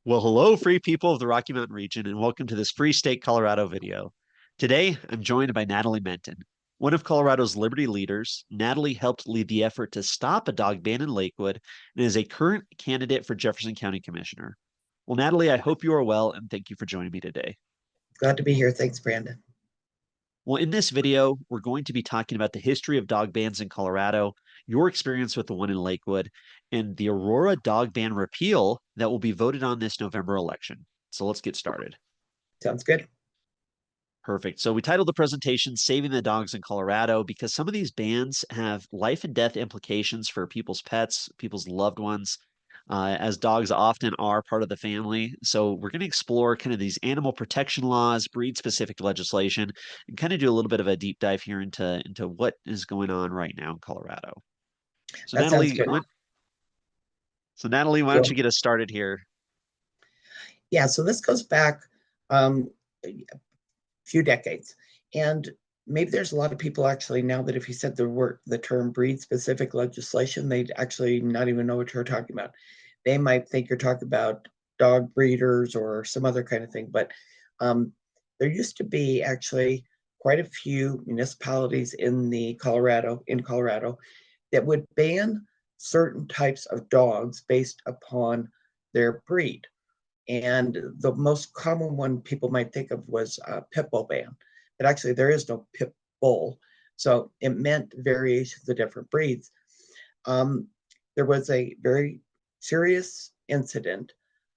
Well, hello, free people of the Rocky Mountain region, and welcome to this Free State Colorado video. Today, I'm joined by Natalie Menten, one of Colorado's Liberty leaders. Natalie helped lead the effort to stop a dog ban in Lakewood and is a current candidate for Jefferson County Commissioner. Well, Natalie, I hope you are well, and thank you for joining me today. Glad to be here. Thanks, Brandon. Well, in this video, we're going to be talking about the history of dog bans in Colorado, your experience with the one in Lakewood, and the Aurora dog ban repeal that will be voted on this November election. So let's get started. Sounds good. Perfect. So we titled the presentation Saving the Dogs in Colorado because some of these bans have life and death implications for people's pets, people's loved ones, as dogs often are part of the family. So we're going to explore kind of these animal protection laws, breed specific legislation, and kind of do a little bit of a deep dive here into what is going on right now in Colorado. So That sounds Natalie, good. Natalie, why don't you Cool. get us started here? Yeah, so this goes back a few decades. And maybe there's a lot of people actually now that if you said the term breed specific legislation, they'd actually not even know what you're talking about. They might think you're talking about dog breeders or some other kind of thing. But there used to be actually quite a few municipalities in Colorado that would ban certain types of dogs based upon their breed. And the most common one people might think of was a pit bull ban, but actually there is no pit bull. So it meant variations of different breeds. Um, there was a very serious incident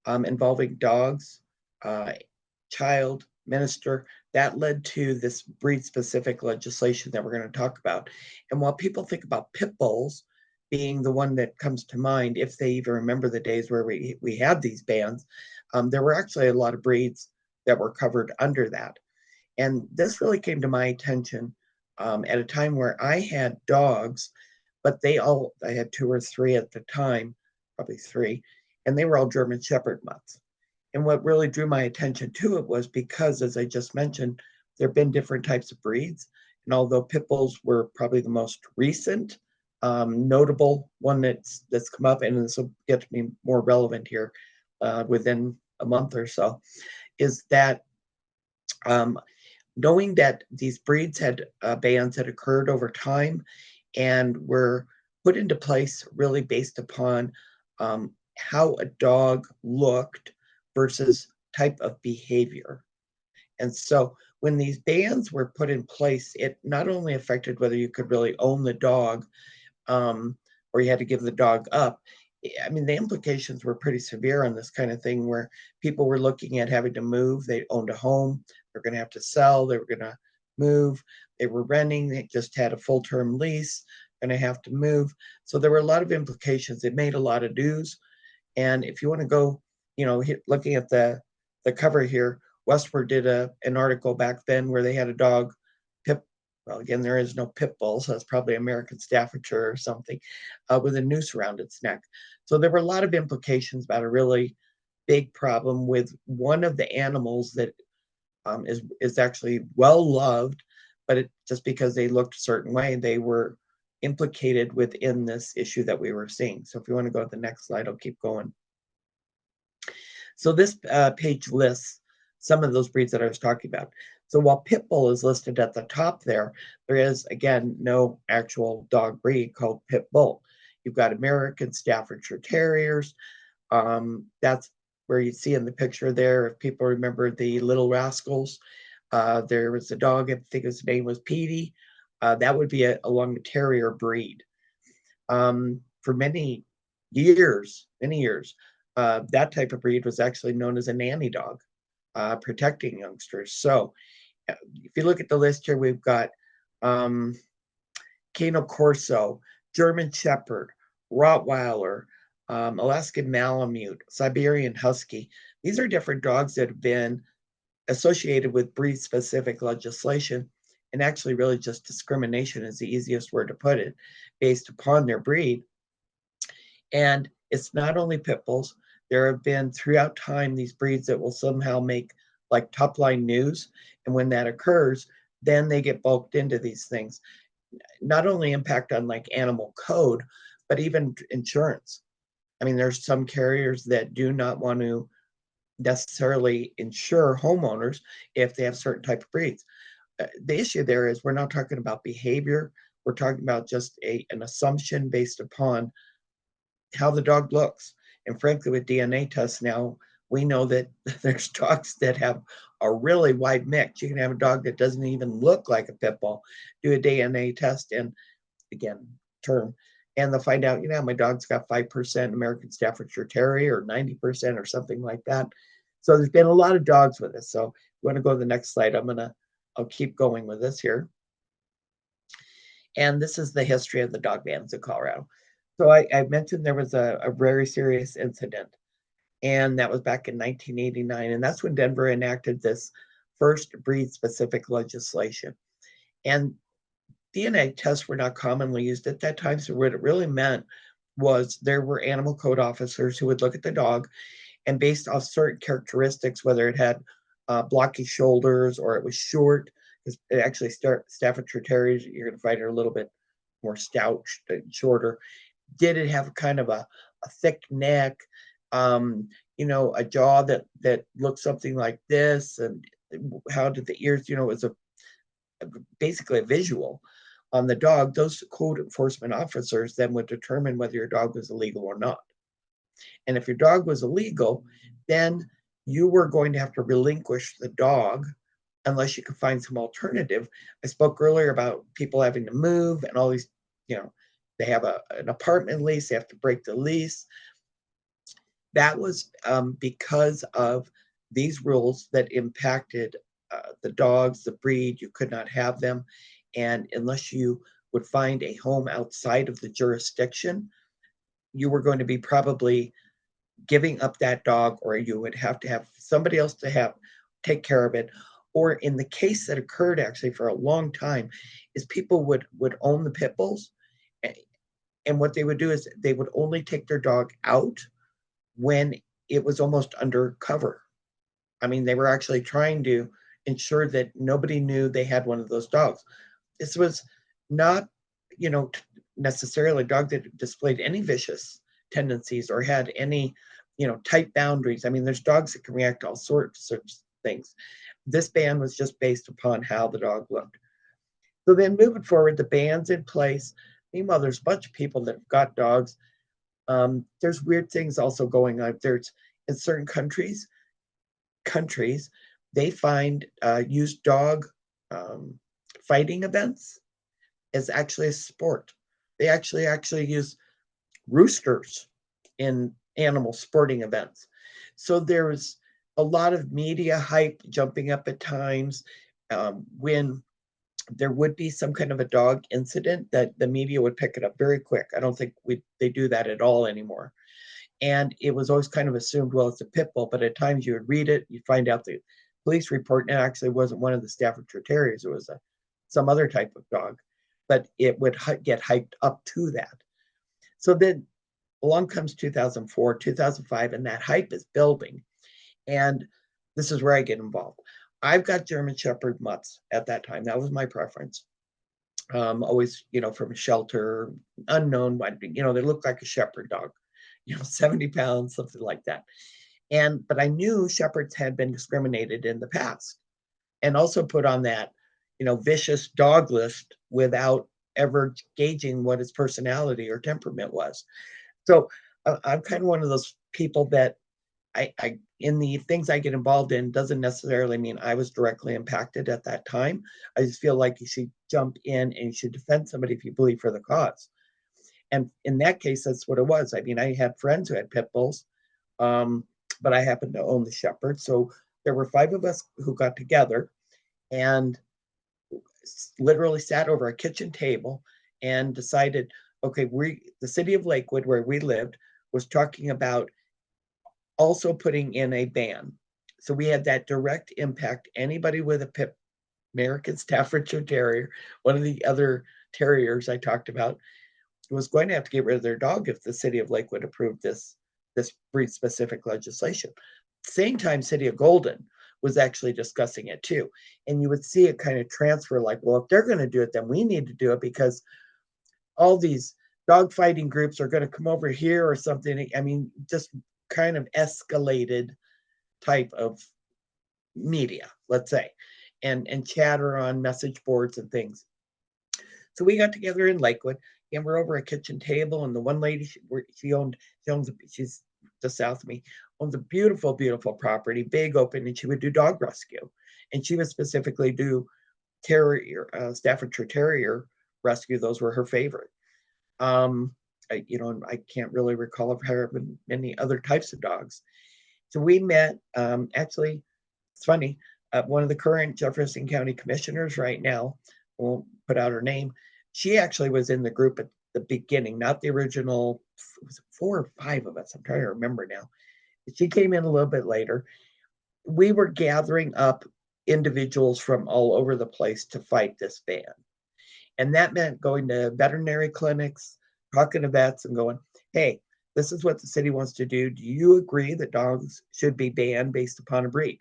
involving dogs, uh, child, minister, that led to this breed specific legislation that we're going to talk about. And while people think about pit bulls being the one that comes to mind, if they even remember the days where we had these bans, there were actually a lot of breeds that were covered under that. And this really came to my attention at a time where I had dogs, but I had two or three at the time, probably three, and they were all German Shepherd mutts. And what really drew my attention to it was because, as I just mentioned, there have been different types of breeds. And although pit bulls were probably the most recent, notable one that's come up, and this will get to be more relevant here within a month or so, is that um, knowing that these breeds had bans had occurred over time and were put into place really based upon how a dog looked versus type of behavior. And so when these bans were put in place, it not only affected whether you could really own the dog um, or you had to give the dog up. I mean, the implications were pretty severe on this kind of thing where people were looking at having to move. They owned a home, they're going to have to sell, they were going to move, they were renting, they just had a full term lease, going to have to move. So there were a lot of implications. It made a lot of news. And if you want to go, looking at the cover here, Westward did an article back then where they had a dog, pit. Well, again, there is no pit bull, so it's probably American Staffordshire or something, with a noose around its neck. So there were a lot of implications about a really big problem with one of the animals that is actually well loved, but just because they looked a certain way, they were implicated within this issue that we were seeing. So if you want to go to the next slide, I'll keep going. So this page lists some of those breeds that I was talking about. So while pit bull is listed at the top there is, again, no actual dog breed called pit bull. You've got American Staffordshire Terriers. That's where you see in the picture there, if people remember the Little Rascals, there was a dog, I think his name was Petey. That would be along the terrier breed. For many years, that type of breed was actually known as a nanny dog, protecting youngsters. So if you look at the list here, we've got um, Cane Corso, German Shepherd, Rottweiler, Alaskan Malamute, Siberian Husky. These are different dogs that have been associated with breed specific legislation, and actually really just discrimination is the easiest word to put it, based upon their breed. And it's not only pit bulls. There have been throughout time these breeds that will somehow make like top line news. And when that occurs, then they get bulked into these things. Not only impact on like animal code, but even insurance. I mean, there's some carriers that do not want to necessarily insure homeowners if they have certain type of breeds. The issue there is we're not talking about behavior. We're talking about just an assumption based upon how the dog looks. And frankly, with DNA tests now, we know that there's dogs that have a really wide mix. You can have a dog that doesn't even look like a pit bull, do a DNA test, and again, term, and they'll find out, my dog's got 5% American Staffordshire Terrier or 90% or something like that. So there's been a lot of dogs with this. So you want to go to the next slide. I'll keep going with this here. And this is the history of the dog bans in Colorado. So I mentioned there was a very serious incident, and that was back in 1989. And that's when Denver enacted this first breed-specific legislation. And DNA tests were not commonly used at that time. So what it really meant was there were animal code officers who would look at the dog, and based off certain characteristics, whether it had blocky shoulders or it was short, because it actually Staffordshire Terriers, you're going to find it a little bit more stout, shorter. Did it have kind of a thick neck, a jaw that looked something like this, and how did the ears, it was basically a visual on the dog. Those code enforcement officers then would determine whether your dog was illegal or not. And if your dog was illegal, then you were going to have to relinquish the dog unless you could find some alternative. I spoke earlier about people having to move and all these, they have an apartment lease, they have to break the lease. That was because of these rules that impacted the dogs, the breed. You could not have them. And unless you would find a home outside of the jurisdiction, you were going to be probably giving up that dog, or you would have to have somebody else to take care of it. Or in the case that occurred actually for a long time, is people would own the pit bulls, and what they would do is they would only take their dog out when it was almost undercover. I mean, they were actually trying to ensure that nobody knew they had one of those dogs. This was not, necessarily a dog that displayed any vicious tendencies or had any, tight boundaries. I mean, there's dogs that can react to all sorts of things. This ban was just based upon how the dog looked. So then moving forward, the ban's in place. Meanwhile, there's a bunch of people that have got dogs. There's weird things also going on. There's in certain countries, they find used dog fighting events as actually a sport. They actually use roosters in animal sporting events. So there's a lot of media hype jumping up at times when there would be some kind of a dog incident that the media would pick it up very quick. I don't think they do that at all anymore. And it was always kind of assumed, well, it's a pit bull, but at times you would read it, you find out the police report, and it actually wasn't one of the Staffordshire Terriers, it was some other type of dog, but it would get hyped up to that. So then along comes 2004, 2005, and that hype is building. And this is where I get involved. I've got German Shepherd mutts at that time. That was my preference. Always, from a shelter, unknown, they look like a shepherd dog, 70 pounds, something like that. But I knew shepherds had been discriminated in the past and also put on that, vicious dog list without ever gauging what his personality or temperament was. So I'm kind of one of those people that I in the things I get involved in doesn't necessarily mean I was directly impacted at that time. I just feel like you should jump in and you should defend somebody if you believe for the cause. And in that case, that's what it was. I mean, I had friends who had pit bulls, but I happened to own the shepherd. So there were 5 of us who got together and literally sat over a kitchen table and decided, okay, the city of Lakewood, where we lived, was talking about also putting in a ban. So we had that direct impact. Anybody with a American Staffordshire Terrier, one of the other terriers I talked about, was going to have to get rid of their dog if the city of Lakewood approved this breed-specific legislation. Same time, city of Golden was actually discussing it too. And you would see it kind of transfer like, well, if they're going to do it, then we need to do it because all these dog fighting groups are going to come over here or something. I mean, just kind of escalated type of media, let's say, and chatter on message boards and things. So we got together in Lakewood, and we're over a kitchen table, and the one lady, she's just south of me, owns a beautiful, beautiful property, big open, and she would do dog rescue, and she would specifically do terrier, Staffordshire Terrier rescue. Those were her favorite. I can't really recall of her having many other types of dogs. So we met. Actually, it's funny. One of the current Jefferson County commissioners right now, won't put out her name. She actually was in the group at the beginning, not the original. Was it 4 or 5 of us? I'm trying to remember now. She came in a little bit later. We were gathering up individuals from all over the place to fight this ban. And that meant going to veterinary clinics, talking to vets, and going, hey, this is what the city wants to do. Do you agree that dogs should be banned based upon a breed?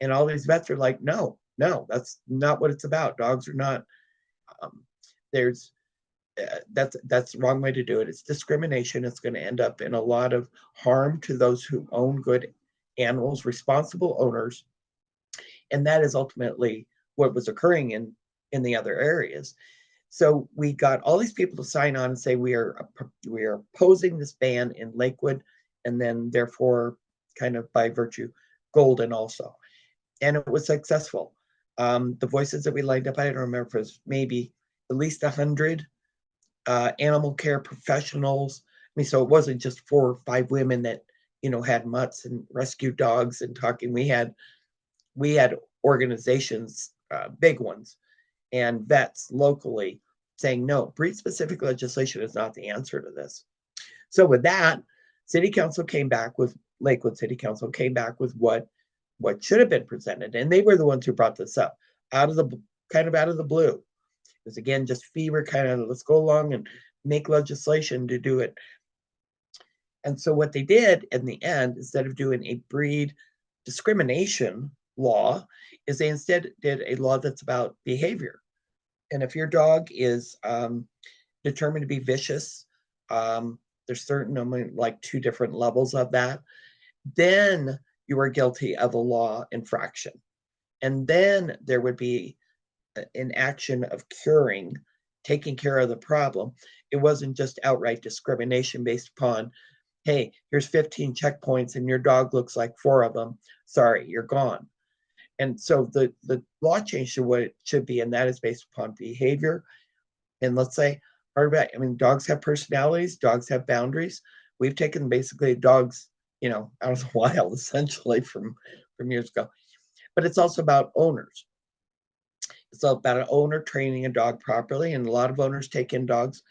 And all these vets are like, no, that's not what it's about. Dogs are not, there's, that's the wrong way to do it. It's discrimination. It's going to end up in a lot of harm to those who own good animals, responsible owners. And that is ultimately what was occurring in the other areas. So we got all these people to sign on and say we are opposing this ban in Lakewood, and then therefore, kind of by virtue, Golden also. And it was successful. The voices that we lined up, I don't remember if it was maybe at least 100 animal care professionals. I mean, so it wasn't just 4 or 5 women that had mutts and rescued dogs and talking. We had organizations, big ones, and vets locally saying, no, breed-specific legislation is not the answer to this. So with that, Lakewood City Council came back with what should have been presented. And they were the ones who brought this up out of the blue. It was, again, just fever, kind of, let's go along and make legislation to do it. And so what they did in the end, instead of doing a breed discrimination law, is they instead did a law that's about behavior. And if your dog is determined to be vicious, there's certainly like 2 different levels of that, then you are guilty of a law infraction. And then there would be an action of taking care of the problem. It wasn't just outright discrimination based upon, hey, here's 15 checkpoints and your dog looks like 4 of them. Sorry, you're gone. And so the law change to what it should be, and that is based upon behavior. And let's say, dogs have personalities, dogs have boundaries. We've taken basically dogs, out of the wild, essentially, from years ago. But it's also about owners. It's about an owner training a dog properly, and a lot of owners take in dogs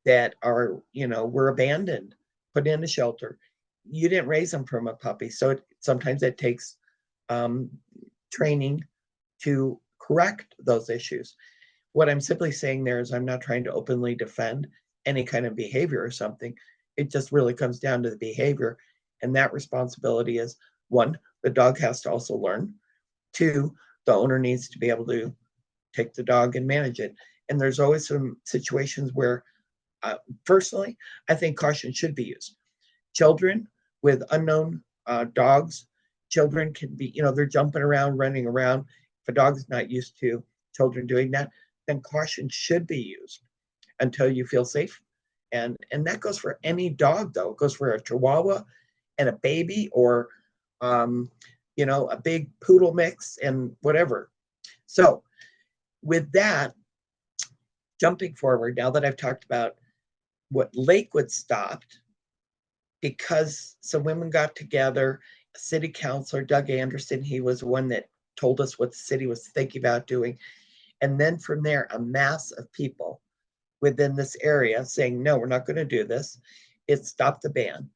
that are, were abandoned, put in a shelter. You didn't raise them from a puppy, so sometimes it takes training to correct those issues. What I'm simply saying there is I'm not trying to openly defend any kind of behavior or something. It just really comes down to the behavior. And that responsibility is, 1, the dog has to also learn. 2, the owner needs to be able to take the dog and manage it. And there's always some situations where, personally, I think caution should be used. Children with unknown dogs, children can be, they're jumping around, running around. If a dog is not used to children doing that, then caution should be used until you feel safe. And that goes for any dog, though. It goes for a Chihuahua and a baby, or a big poodle mix and whatever. So with that, jumping forward, now that I've talked about what Lakewood stopped, because some women got together, city councilor Doug Anderson, he was one that told us what the city was thinking about doing. And then from there, a mass of people within this area saying, no, we're not going to do this. It stopped the ban.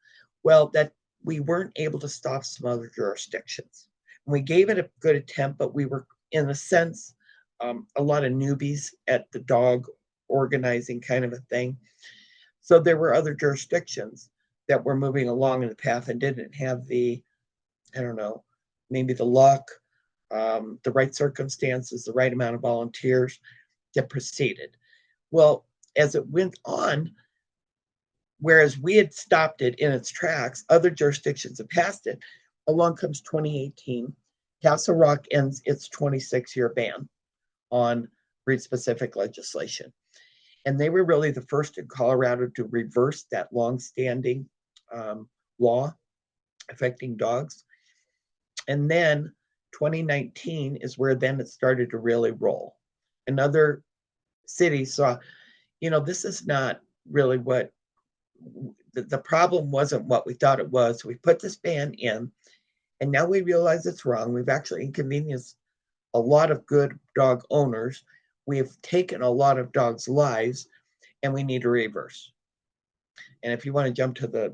Well, that we weren't able to stop some other jurisdictions. We gave it a good attempt, but we were, in a sense, a lot of newbies at the dog organizing kind of a thing. So there were other jurisdictions that were moving along in the path and didn't have the, maybe the luck, the right circumstances, the right amount of volunteers that proceeded. Well, as it went on, whereas we had stopped it in its tracks, other jurisdictions have passed it. along comes 2018. Castle Rock ends its 26-year ban on breed specific legislation. And they were really the first in Colorado to reverse that long-standing law affecting dogs. And then 2019 is where then it started to really roll. Another city saw, this is not really what the problem wasn't what we thought it was. So we put this ban in, and now we realize it's wrong. We've actually inconvenienced a lot of good dog owners. We've taken a lot of dogs' lives, and we need a reverse. And if you want to jump to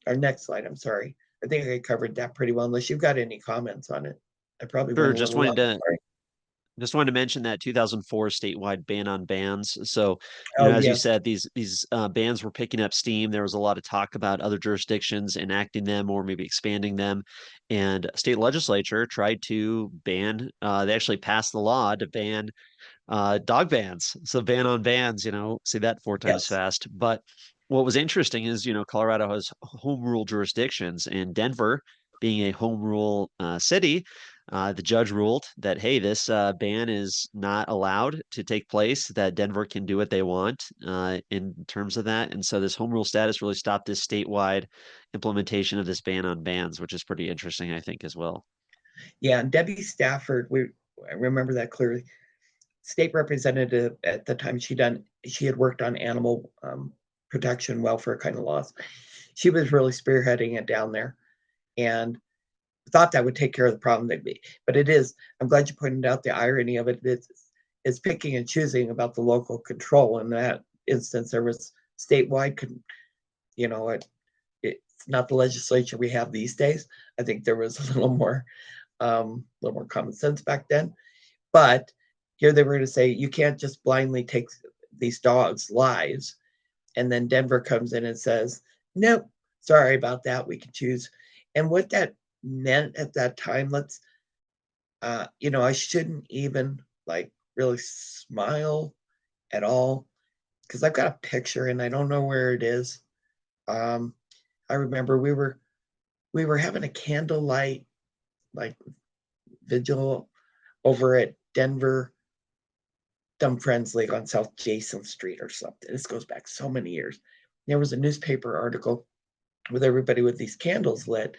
our next slide, I'm sorry. I think I covered that pretty well, unless you've got any comments on it. I probably Sure, went a little long. Sorry. just wanted to mention that 2004 statewide ban on bans. So, Oh, as you yes. said, these bans were picking up steam. There was a lot of talk about other jurisdictions enacting them or maybe expanding them, and state legislature tried to ban. They actually passed the law to ban dog bans. So ban on bans, say that four times Yes. fast. But what was interesting is, Colorado has home rule jurisdictions, and Denver, being a home rule city, the judge ruled that, hey, this ban is not allowed to take place, that Denver can do what they want in terms of that. And so this home rule status really stopped this statewide implementation of this ban on bans, which is pretty interesting, I think, as well. Yeah. And Debbie Stafford, I remember that clearly. State representative at the time, she had worked on animal protection, welfare kind of laws. She was really spearheading it down there, and thought that would take care of the problem. But it is. I'm glad you pointed out the irony of it. It's picking and choosing about the local control. In that instance, there was statewide. It's not the legislature we have these days. I think there was a little more common sense back then. But here they were going to say you can't just blindly take these dogs' lives, and then Denver comes in and says, "Nope, sorry about that. We can choose." And what that meant at that time, I shouldn't even like really smile at all because I've got a picture and I don't know where it is. Um, I remember we were having a candlelight like vigil over at Denver Dumb Friends League on South Jason Street or something. This goes back so many years. There was a newspaper article with everybody with these candles lit,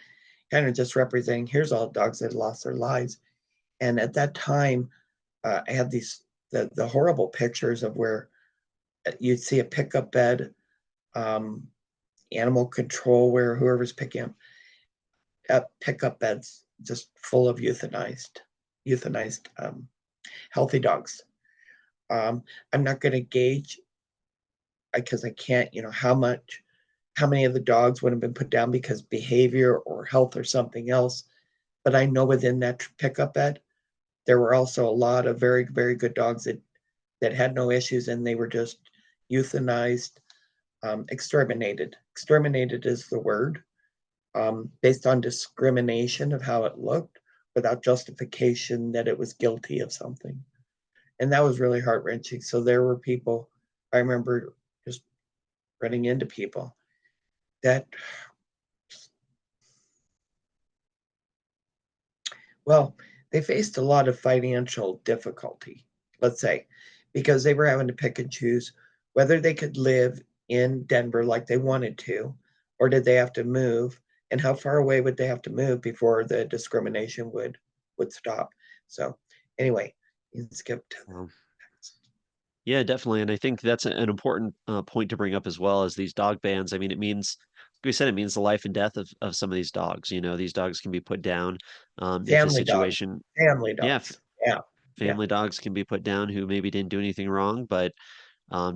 kind of just representing here's all dogs that lost their lives. And at that time, I had the horrible pictures of where you'd see a pickup bed, um, animal control, where whoever's picking up pickup beds just full of euthanized healthy dogs. I'm not going to gauge because I can't, how many of the dogs would have been put down because behavior or health or something else. But I know within that pickup bed, there were also a lot of very, very good dogs that had no issues, and they were just euthanized, exterminated. Exterminated is the word, based on discrimination of how it looked without justification that it was guilty of something. And that was really heart wrenching. So there were people, I remember just running into people that, well, they faced a lot of financial difficulty, let's say, because they were having to pick and choose whether they could live in Denver like they wanted to, or did they have to move, and how far away would they have to move before the discrimination would stop. So anyway, you can skip to the Um, next. Yeah, definitely. And I think that's an important point to bring up as well as these dog bans. I mean, it means, like we said, it means the life and death of some of these dogs. These dogs can be put down if the Family dogs. situation, Family yeah, dogs. Yeah. Yeah. family dogs can be put down who maybe didn't do anything wrong, but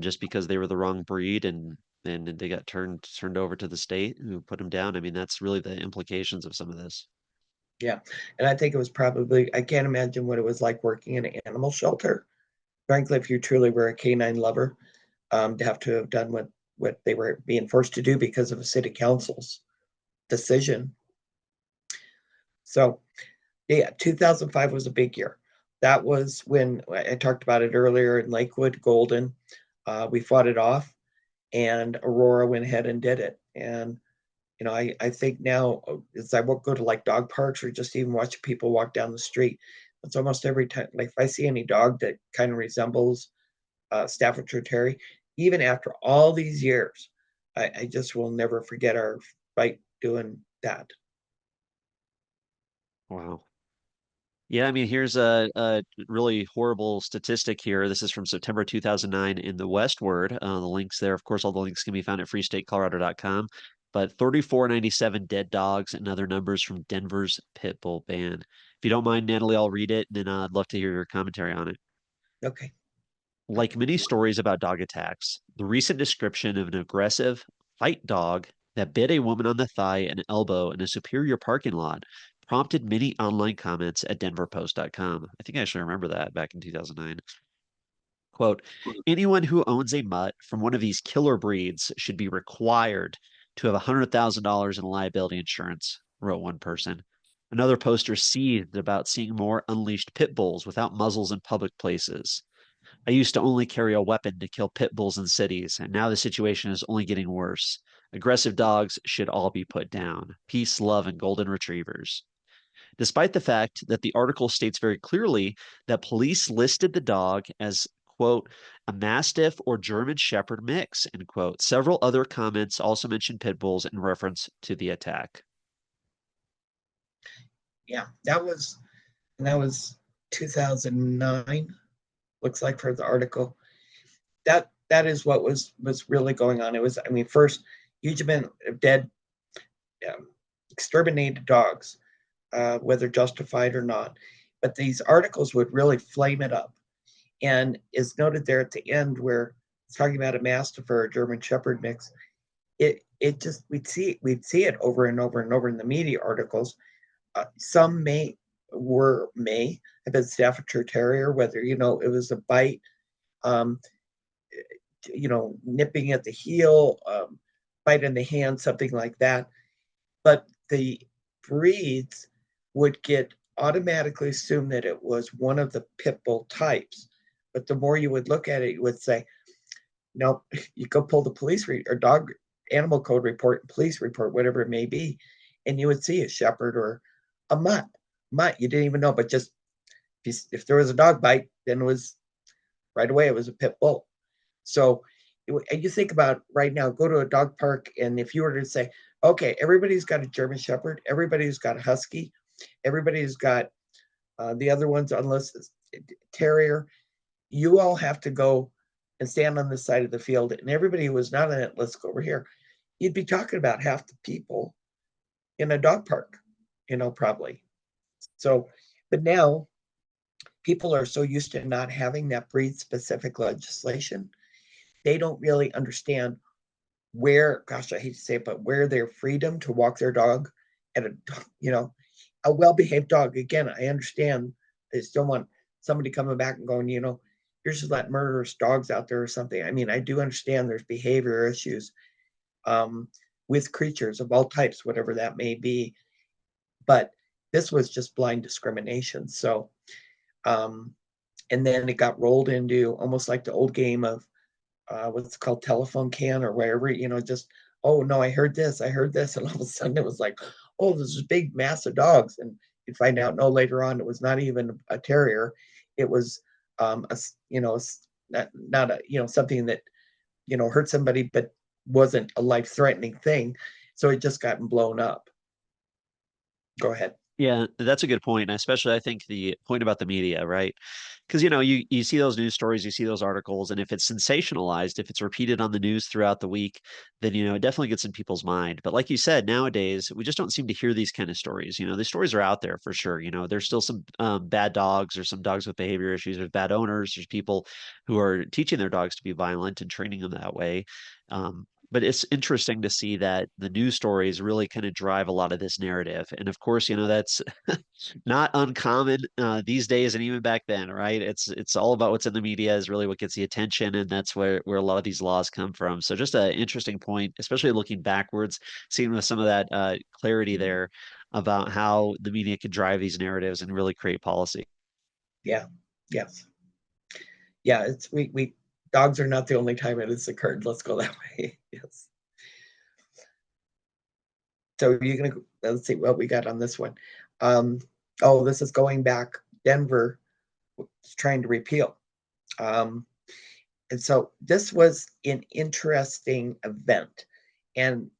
just because they were the wrong breed and they got turned over to the state who put them down. I mean, that's really the implications of some of this. Yeah. And I think it was probably, I can't imagine what it was like working in an animal shelter. Frankly, if you truly were a canine lover, to have done what they were being forced to do because of a city council's decision. So, yeah, 2005 was a big year. That was when I talked about it earlier in Lakewood, Golden. We fought it off, and Aurora went ahead and did it. And I think now as I won't go to like dog parks or just even watch people walk down the street. It's almost every time, like if I see any dog that kind of resembles Staffordshire Terrier, even after all these years, I just will never forget our fight doing that. Wow. Yeah, I mean, here's a really horrible statistic here. This is from September 2009 in the Westward. The links there, of course, all the links can be found at freestatecolorado.com. But 3497 dead dogs and other numbers from Denver's pit bull ban. If you don't mind, Natalie, I'll read it, and then I'd love to hear your commentary on it. Okay. Like many stories about dog attacks, the recent description of an aggressive fight dog that bit a woman on the thigh and elbow in a Superior parking lot prompted many online comments at denverpost.com. I think I actually remember that back in 2009. Quote, anyone who owns a mutt from one of these killer breeds should be required to have $100,000 in liability insurance, wrote one person. Another poster seethed about seeing more unleashed pit bulls without muzzles in public places. I used to only carry a weapon to kill pit bulls in cities, and now the situation is only getting worse. Aggressive dogs should all be put down. Peace, love, and golden retrievers. Despite the fact that the article states very clearly that police listed the dog as, quote, a Mastiff or German Shepherd mix, end quote. Several other comments also mentioned pit bulls in reference to the attack. Yeah, that was 2009. Looks like for the article. That is what was really going on. It was, I mean, first huge amount of dead, um, exterminated dogs, whether justified or not. But these articles would really flame it up. And is noted there at the end where it's talking about a Mastiff or a German Shepherd mix. It just we'd see it over and over and over in the media articles. Some may have been Staffordshire Terrier, whether it was a bite, um, nipping at the heel, bite in the hand, something like that. But the breeds would get automatically assumed that it was one of the pit bull types. But the more you would look at it, you would say, no, you go pull the or dog animal code report, police report, whatever it may be, and you would see a shepherd or a mutt. Mutt, you didn't even know, but just if there was a dog bite, then it was right away, it was a pit bull. So you think about right now, go to a dog park, and if you were to say, okay, everybody's got a German Shepherd, everybody's got a Husky, everybody's got the other ones, unless it's Terrier, you all have to go and stand on the side of the field, and everybody who was not in it, let's go over here. You'd be talking about half the people in a dog park, probably. So, but now people are so used to not having that breed specific legislation, they don't really understand where, gosh, I hate to say it, but where their freedom to walk their dog at you know, a well-behaved dog. Again, I understand they still want somebody coming back and going, you're just letting murderous dogs out there or something. I mean, I do understand there's behavior issues, um, with creatures of all types, whatever that may be. But this was just blind discrimination. So, um, and then it got rolled into almost like the old game of what's called telephone can or wherever, just, oh no, I heard this. And all of a sudden it was like, oh, there's this big mass of dogs. And you'd find out, no, later on, it was not even a terrier. It was, not a, something that, hurt somebody, but wasn't a life threatening thing. So it just gotten blown up. Go ahead. Yeah, that's a good point. And especially I think the point about the media, right? Because you see those news stories, you see those articles, and if it's sensationalized, if it's repeated on the news throughout the week, then it definitely gets in people's mind. But like you said, nowadays we just don't seem to hear these kind of stories. The stories are out there for sure. There's still some bad dogs or some dogs with behavior issues. There's bad owners. There's people who are teaching their dogs to be violent and training them that way. But it's interesting to see that the news stories really kind of drive a lot of this narrative. And of course, that's not uncommon these days and even back then, right? It's all about what's in the media is really what gets the attention, and that's where a lot of these laws come from. So just an interesting point, especially looking backwards, seeing with some of that clarity there about how the media can drive these narratives and really create policy. Yeah. Yes. Yeah. It's we dogs are not the only time it has occurred. Let's go that way. Yes. So you're gonna let's see what we got on this one. Um, oh, this is going back. Denver was trying to repeal. Um, and so this was an interesting event. And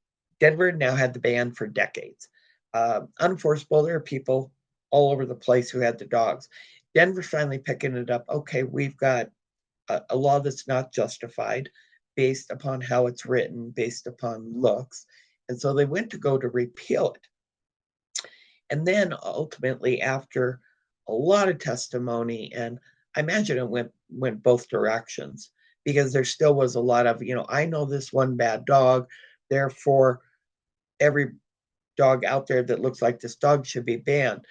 Denver now had the ban for decades. Unenforceable, there are people all over the place who had the dogs. Denver finally picking it up. Okay, we've got a law that's not justified based upon how it's written, based upon looks. And so they went to go to repeal it. And then ultimately, after a lot of testimony, and I imagine it went both directions because there still was a lot of, I know this one bad dog, therefore every dog out there that looks like this dog should be banned.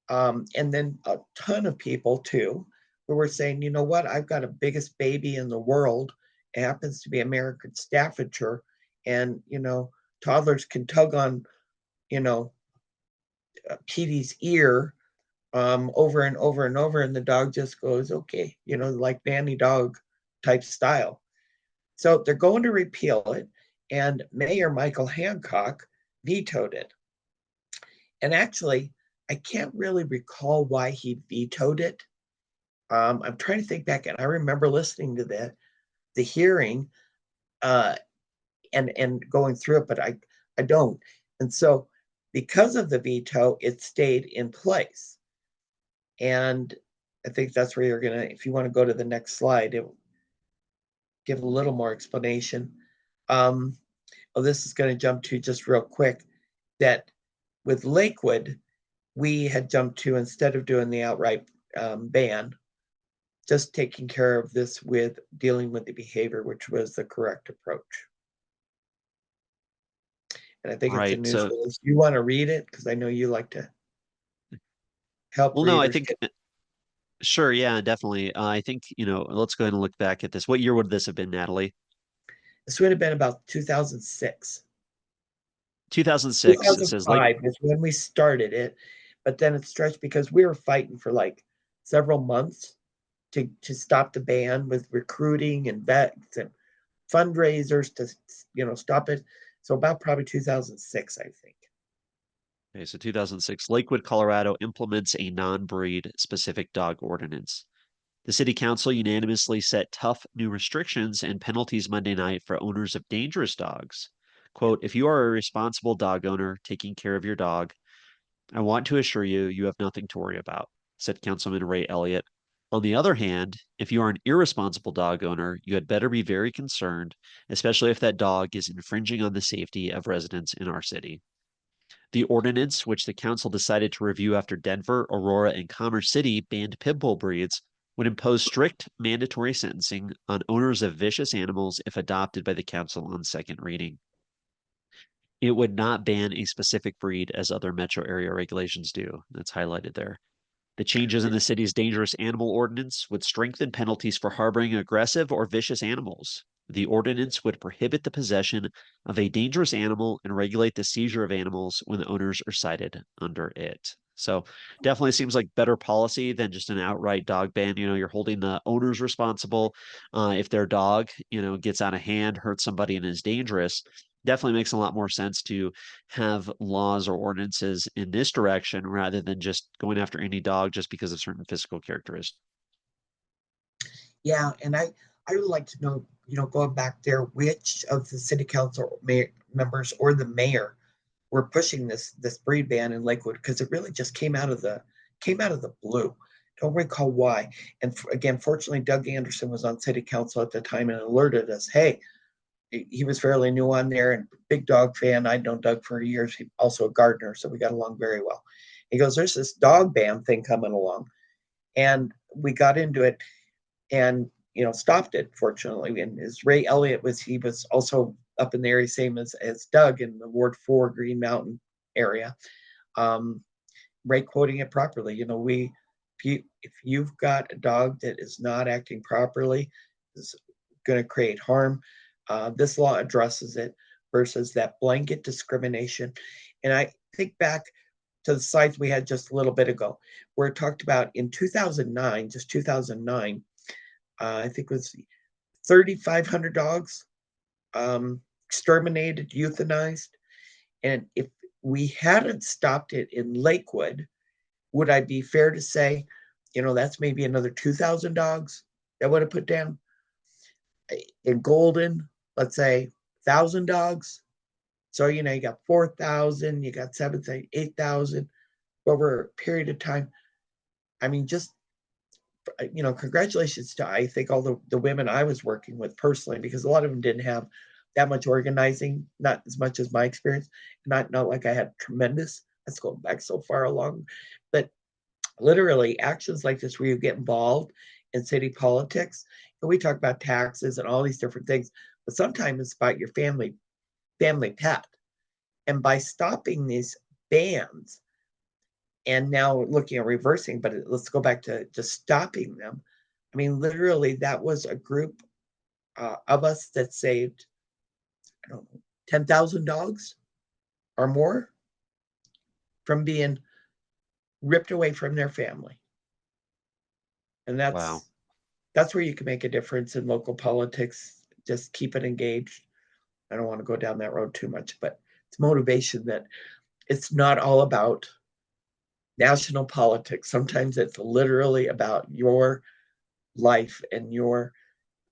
And then a ton of people too who were saying, you know what, I've got a biggest baby in the world. It happens to be American Staffordshire, and toddlers can tug on, you know, Petey's ear over and over and over, and the dog just goes, okay, like nanny dog type style. So they're going to repeal it, and Mayor Michael Hancock vetoed it. And actually, I can't really recall why he vetoed it. I'm trying to think back, and I remember listening to the hearing uh, and going through it, but I don't. And so, because of the veto, it stayed in place. And I think that's where you're gonna, if you want to go to the next slide, it will give a little more explanation. Um, oh, this is going to jump to just real quick that with Lakewood, we had jumped to, instead of doing the outright ban, just taking care of this with dealing with the behavior, which was the correct approach. And I think it's a Right. news So, release. You want to read it? Because I know you like to help well, no, I readers think get. sure, yeah, definitely. I think, let's go ahead and look back at this. What year would this have been, Natalie? This would have been about 2006. 2006. It says Lake. 2005 is when we started it, but then it stretched because we were fighting for like several months to stop the ban with recruiting and vets and fundraisers to stop it. So about probably 2006, I think. Okay, so 2006, Lakewood, Colorado implements a non-breed specific dog ordinance. The city council unanimously set tough new restrictions and penalties Monday night for owners of dangerous dogs. Yeah. Quote, if you are a responsible dog owner taking care of your dog, I want to assure you, you have nothing to worry about, said Councilman Ray Elliott. On the other hand, if you are an irresponsible dog owner, you had better be very concerned, especially if that dog is infringing on the safety of residents in our city. The ordinance, which the council decided to review after Denver, Aurora, and Commerce City banned pitbull breeds, would impose strict mandatory sentencing on owners of vicious animals if adopted by the council on second reading. It would not ban a specific breed as other metro area regulations do. That's highlighted there. The changes in the city's dangerous animal ordinance would strengthen penalties for harboring aggressive or vicious animals. The ordinance would prohibit the possession of a dangerous animal and regulate the seizure of animals when the owners are cited under it. So definitely seems like better policy than just an outright dog ban. You're holding the owners responsible. If their dog, gets out of hand, hurts somebody, and is dangerous, definitely makes a lot more sense to have laws or ordinances in this direction rather than just going after any dog just because of certain physical characteristics. Yeah, and I would like to know, going back there, which of the city council members or the mayor were pushing this breed ban in Lakewood, because it really just came out of the blue. Don't recall why. And again, fortunately, Doug Anderson was on city council at the time and alerted us. Hey, he was fairly new on there and big dog fan. I'd known Doug for years. He's also a gardener, so we got along very well. He goes, "There's this dog ban thing coming along," and we got into it and stopped it, fortunately. And as Ray Elliott he was also up in the area, same as Doug, in the Ward 4 Green Mountain area. um Ray quoting it properly, we if you've got a dog that is not acting properly, is going to create harm, this law addresses it versus that blanket discrimination. And I think back to the slides we had just a little bit ago, where it talked about in 2009, just 2009, I think it was 3,500 dogs exterminated, euthanized. And if we hadn't stopped it in Lakewood, would I be fair to say, that's maybe another 2,000 dogs that would have put down? In Golden, let's say 1,000 dogs. So, you got 4,000, you got 7,000, 8,000 over a period of time. I mean, just, congratulations to, I think, all the women I was working with personally, because a lot of them didn't have that much organizing, not as much as my experience. Not like I had tremendous, let's go back so far along, but literally actions like this where you get involved in city politics. And we talk about taxes and all these different things, but sometimes it's about your family pet. And by stopping these bans, and now looking at reversing, but let's go back to just stopping them. I mean, literally, that was a group of us that saved, I don't know, 10,000 dogs or more from being ripped away from their family. And Wow. that's where you can make a difference in local politics. Just keep it engaged. I don't want to go down that road too much, but it's motivation that it's not all about national politics. Sometimes it's literally about your life and your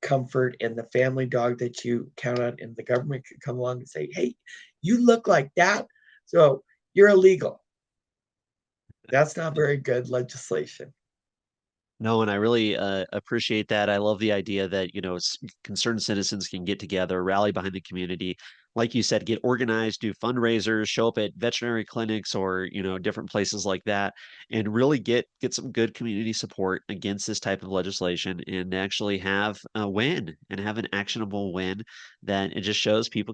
comfort and the family dog that you count on, and the government could come along and say, hey, you look like that, so you're illegal. That's not very good legislation. No, and I really appreciate that. I love the idea that, concerned citizens can get together, rally behind the community. Like you said, get organized, do fundraisers, show up at veterinary clinics or, different places like that, and really get some good community support against this type of legislation and actually have a win and have an actionable win that it just shows people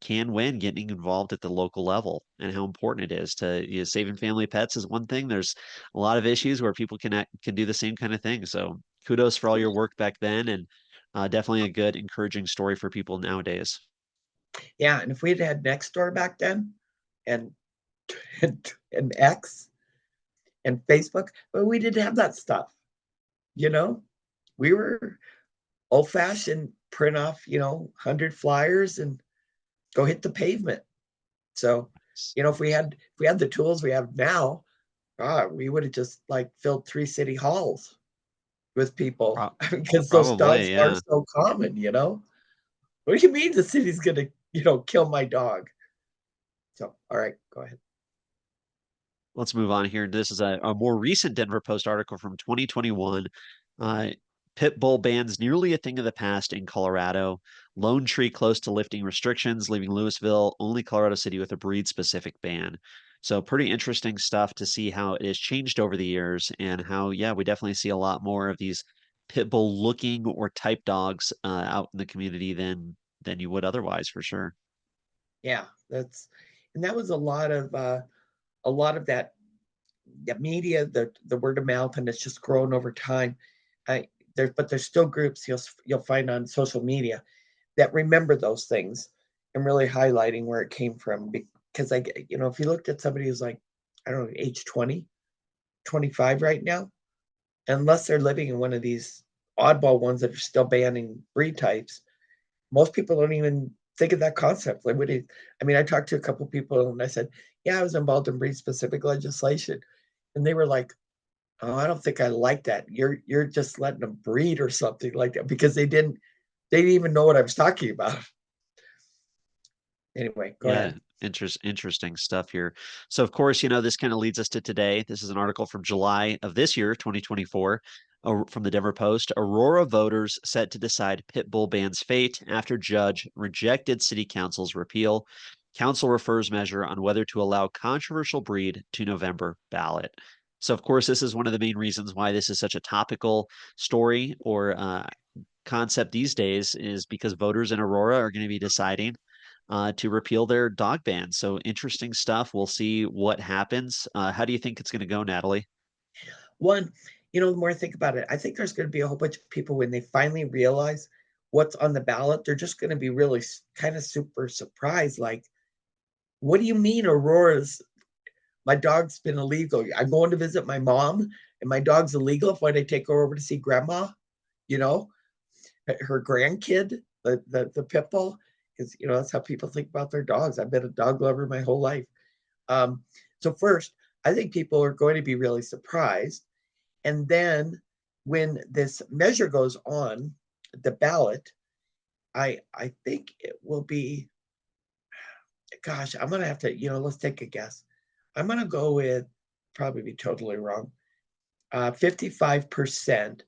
can win getting involved at the local level and how important it is to saving family pets is one thing. There's a lot of issues where people can do the same kind of thing. So kudos for all your work back then, and definitely a good, encouraging story for people nowadays. Yeah, and if we'd had Nextdoor back then, and and X and Facebook, but we didn't have that stuff. You know, we were old fashioned, print off, 100 flyers and go hit the pavement. So, if we had the tools we have now, we would have just like filled 3 city halls with people Pro- because those dogs Probably, are yeah. so common. What do you mean the city's gonna, kill my dog? So, all right, go ahead. Let's move on here. This is a more recent Denver Post article from 2021. Uh, Pit bull bans nearly a thing of the past in Colorado. Lone tree close to lifting restrictions, leaving Louisville, only Colorado City with a breed specific ban. So, pretty interesting stuff to see how it has changed over the years and how, yeah, we definitely see a lot more of these pit bull looking or type dogs out in the community than you would otherwise, for sure. Yeah, and that was a lot of that the media, the word of mouth, and it's just grown over time. But there's still groups you'll find on social media that remember those things and really highlighting where it came from. Because if you looked at somebody who's like, I don't know, age 20, 25 right now, unless they're living in one of these oddball ones that are still banning breed types, most people don't even think of that concept. Like, I mean, I talked to a couple people and I said, yeah, I was involved in breed specific legislation. And they were like, oh, I don't think I like that. You're just letting them breed or something like that, because they didn't even know what I was talking about. Anyway, go Yeah, ahead. interesting stuff here. So, of course, this kind of leads us to today. This is an article from July of this year, 2024, from the Denver Post. Aurora voters set to decide pit bull ban's fate after judge rejected city council's repeal. Council refers measure on whether to allow controversial breed to November ballot. So, of course, this is one of the main reasons why this is such a topical story or concept these days, is because voters in Aurora are going to be deciding to repeal their dog ban. So interesting stuff. We'll see what happens. How do you think it's going to go, Natalie? One, the more I think about it, I think there's going to be a whole bunch of people when they finally realize what's on the ballot. They're just going to be really kind of super surprised. Like, what do you mean, Aurora's? My dog's been illegal. I'm going to visit my mom, and my dog's illegal. If I take her over to see grandma, you know, her grandkid, the pit bull, because that's how people think about their dogs. I've been a dog lover my whole life. Um, so first, I think people are going to be really surprised. And then when this measure goes on the ballot, I think it will be, gosh, I'm gonna have to, let's take a guess. I'm gonna go with, probably be totally wrong. 55%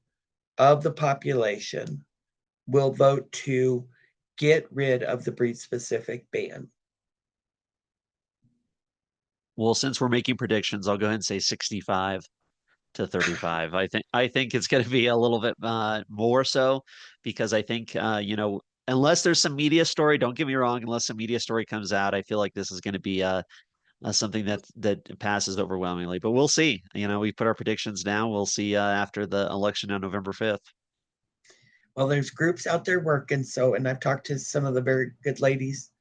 of the population will vote to get rid of the breed specific ban. Well, since we're making predictions, I'll go ahead and say 65 to 35. I think it's going to be a little bit more so because I think unless there's some media story, don't get me wrong, unless some media story comes out, I feel like this is going to be something that passes overwhelmingly. But we'll see. We put our predictions now. We'll see after the election on November 5th. Well, there's groups out there working. So, and I've talked to some of the very good ladies.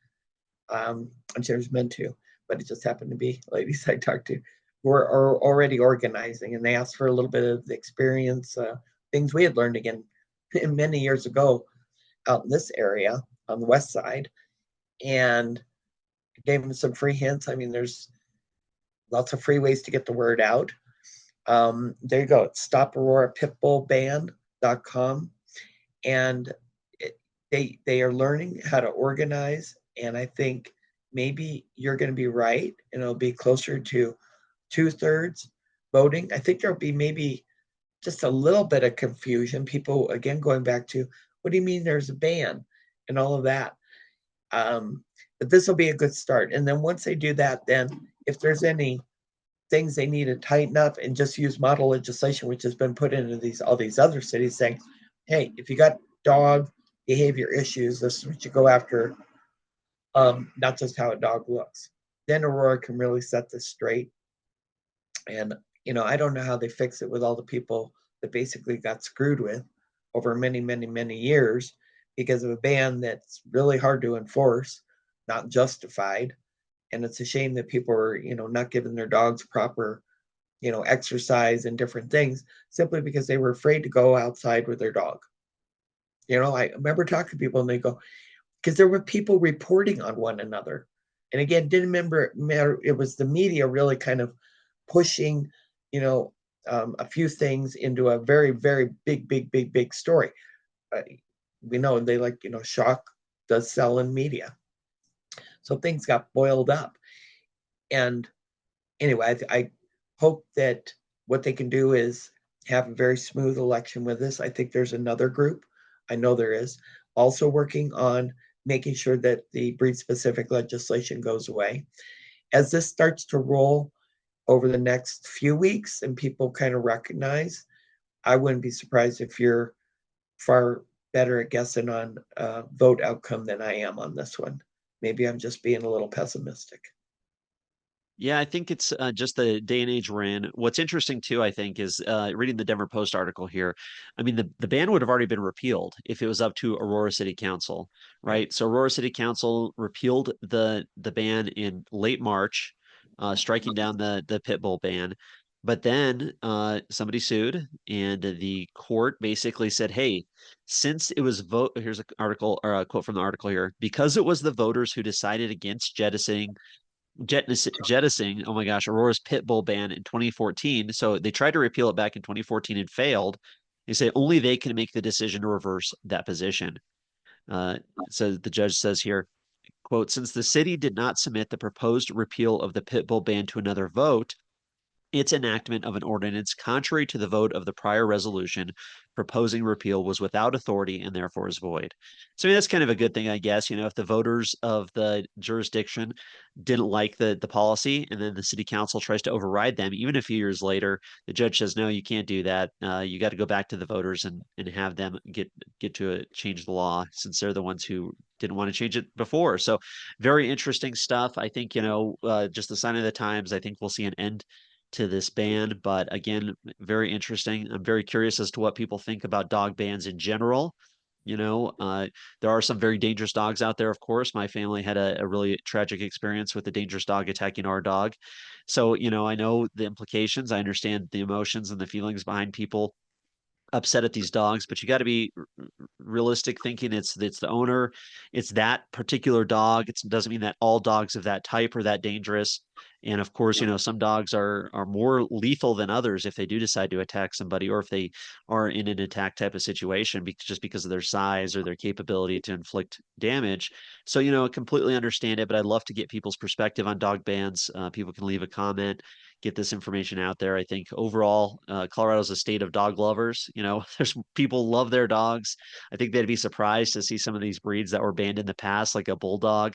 I'm sure there's men too, but it just happened to be ladies I talked to who are already organizing, and they asked for a little bit of the experience, things we had learned again many years ago out in this area on the west side, and gave them some free hints. I mean, there's lots of free ways to get the word out. There you go. It's stopaurorapitbullban.com. And they are learning how to organize. And I think maybe you're going to be right, and it'll be closer to 2/3 voting. I think there'll be maybe just a little bit of confusion. People again going back to, what do you mean there's a ban and all of that. But this will be a good start. And then once they do that, then if there's any things they need to tighten up, and just use model legislation, which has been put into all these other cities, saying, hey, if you got dog behavior issues, this is what you go after, not just how a dog looks. Then Aurora can really set this straight. And, I don't know how they fix it with all the people that basically got screwed with over many, many, many years because of a ban that's really hard to enforce, not justified. And it's a shame that people are, not giving their dogs proper, exercise and different things simply because they were afraid to go outside with their dog. I remember talking to people and they go, because there were people reporting on one another. And again, didn't matter. It was the media really kind of pushing, a few things into a very, very big, big, big, big story. Uh, we know they like, shock does sell in media. So things got boiled up. And anyway, I hope that what they can do is have a very smooth election with this. I think there's another group, I know there is, also working on making sure that the breed specific legislation goes away. As this starts to roll over the next few weeks and people kind of recognize, I wouldn't be surprised if you're far better at guessing on vote outcome than I am on this one. Maybe I'm just being a little pessimistic. Yeah, I think it's just the day and age we're in. What's interesting too, I think, is reading the Denver Post article here. I mean, the ban would have already been repealed if it was up to Aurora City Council, Right. right? So Aurora City Council repealed the ban in late March, striking down the pit bull ban. But then somebody sued, and the court basically said, "Hey, since it was vote," here's an article or a quote from the article here, because it was the voters who decided against jettisoning, oh my gosh, Aurora's pit bull ban in 2014. So they tried to repeal it back in 2014 and failed. They say only they can make the decision to reverse that position. Uh, so the judge says here, quote, since the city did not submit the proposed repeal of the pit bull ban to another vote, its enactment of an ordinance contrary to the vote of the prior resolution proposing repeal was without authority and therefore is void. So I mean, that's kind of a good thing, I guess. If the voters of the jurisdiction didn't like the policy and then the city council tries to override them, even a few years later, the judge says, no, you can't do that. You got to go back to the voters and have them get to change the law since they're the ones who didn't want to change it before. So very interesting stuff. I think, just the sign of the times, I think we'll see an end to this ban. But again, very interesting. I'm very curious as to what people think about dog bans in general. There are some very dangerous dogs out there, of course. My family had a really tragic experience with a dangerous dog attacking our dog. So, I know the implications. I understand the emotions and the feelings behind people upset at these dogs, but you got to be realistic thinking it's the owner, it's that particular dog. It doesn't mean that all dogs of that type are that dangerous. And of course, Yeah. some dogs are more lethal than others if they do decide to attack somebody, or if they are in an attack type of situation, just because of their size or their capability to inflict damage. So, completely understand it, but I'd love to get people's perspective on dog bans. People can leave a comment, get this information out there. I think overall, Colorado's a state of dog lovers. There's people love their dogs. I think they'd be surprised to see some of these breeds that were banned in the past, like a bulldog.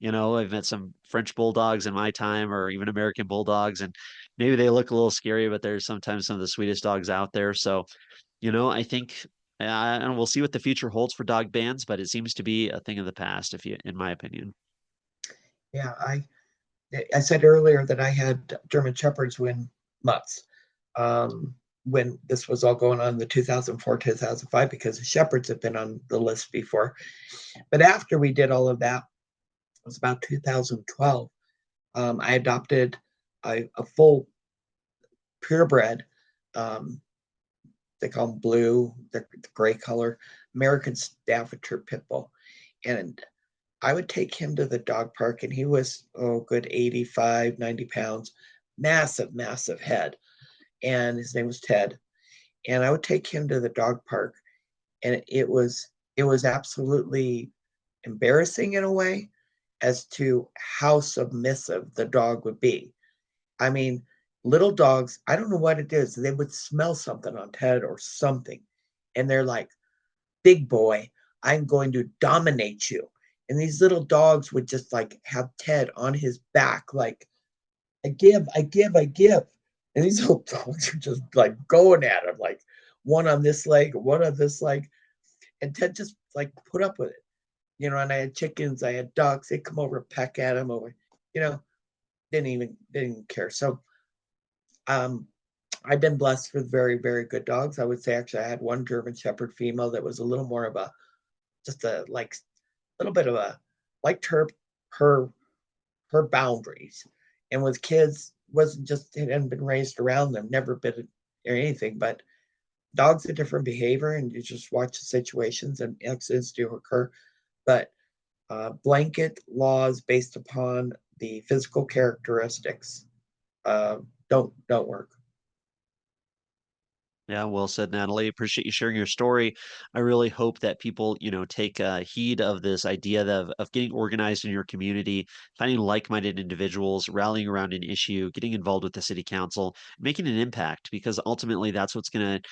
I've met some French bulldogs in my time, or even American bulldogs, and maybe they look a little scary, but there's sometimes some of the sweetest dogs out there. So, I think, and we'll see what the future holds for dog bans, but it seems to be a thing of the past, in my opinion. Yeah, I said earlier that I had German Shepherds win mutts when this was all going on in the 2004, 2005, because the Shepherds have been on the list before. But after we did all of that, it was about 2012. I adopted a full purebred. Um, they call them blue, the gray color, American Staffordshire Pit Bull. And I would take him to the dog park, and he was, good 85, 90 pounds, massive, massive head. And his name was Ted. And I would take him to the dog park, and it was absolutely embarrassing in a way as to how submissive the dog would be. I mean, little dogs, I don't know what it is. They would smell something on Ted or something. And they're like, big boy, I'm going to dominate you. And these little dogs would just like have Ted on his back, like, I give, I give, I give. And these little dogs are just like going at him, like one on this leg, one on this leg. And Ted just like put up with it. And I had chickens, I had ducks, they'd come over and peck at him over, you know, didn't even care. So um I've been blessed with very, very good dogs. I would say actually I had one German Shepherd female that was a little more of a just a like little bit of a liked her her boundaries. And with kids, wasn't just it hadn't been raised around them, never been or anything, but dogs have different behavior and you just watch the situations and accidents do occur. But blanket laws based upon the physical characteristics uh, don't work. Yeah, well said, Natalie. Appreciate you sharing your story. I really hope that people, take heed of this idea of getting organized in your community, finding like-minded individuals, rallying around an issue, getting involved with the city council, making an impact, because ultimately that's what's going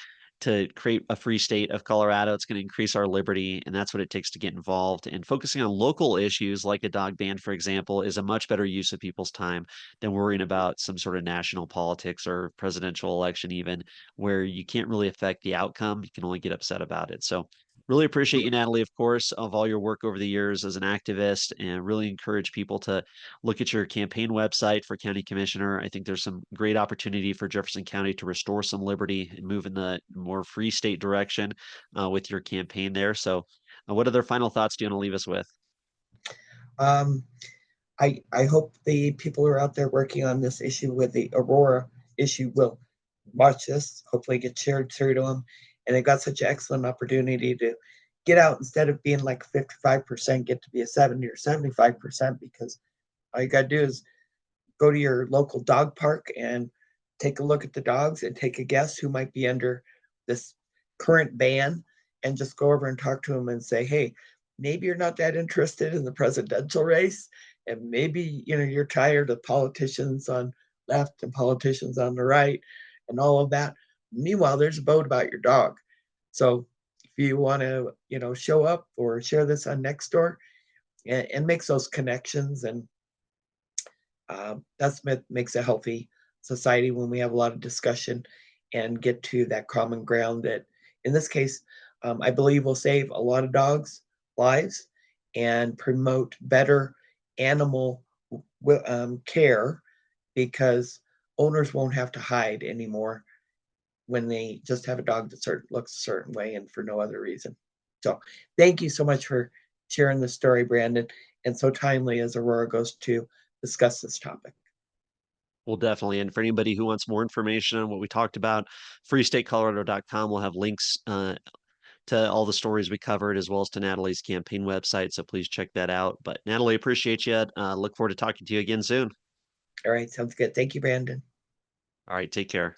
to create a free state of Colorado. It's going to increase our liberty, and that's what it takes to get involved. And focusing on local issues like a dog ban, for example, is a much better use of people's time than worrying about some sort of national politics or presidential election, even where you can't really affect the outcome. You can only get upset about it. So, really appreciate you, Natalie, of course, of all your work over the years as an activist, and really encourage people to look at your campaign website for county commissioner. I think there's some great opportunity for Jefferson County to restore some liberty and move in the more free state direction with your campaign there. So, what other final thoughts do you want to leave us with? Um, I hope the people who are out there working on this issue with the Aurora issue will watch this, hopefully get shared through to them. And they got such an excellent opportunity to get out instead of being like 55%, get to be a 70 or 75% because all you got to do is go to your local dog park and take a look at the dogs and take a guess who might be under this current ban and just go over and talk to them and say, hey, maybe you're not that interested in the presidential race and maybe you're tired of politicians on left and politicians on the right and all of that. Meanwhile, there's a vote about your dog. So if you want to show up or share this on Nextdoor and makes those connections, and that's what makes a healthy society when we have a lot of discussion and get to that common ground that in this case I believe will save a lot of dogs lives and promote better animal care because owners won't have to hide anymore when they just have a dog that looks a certain way and for no other reason. So thank you so much for sharing the story, Brandon, and so timely as Aurora goes to discuss this topic. Well, definitely. And for anybody who wants more information on what we talked about, freestatecolorado.com will have links to all the stories we covered, as well as to Natalie's campaign website. So please check that out. But Natalie, appreciate you. Look forward to talking to you again soon. All right, sounds good. Thank you, Brandon. All right, take care.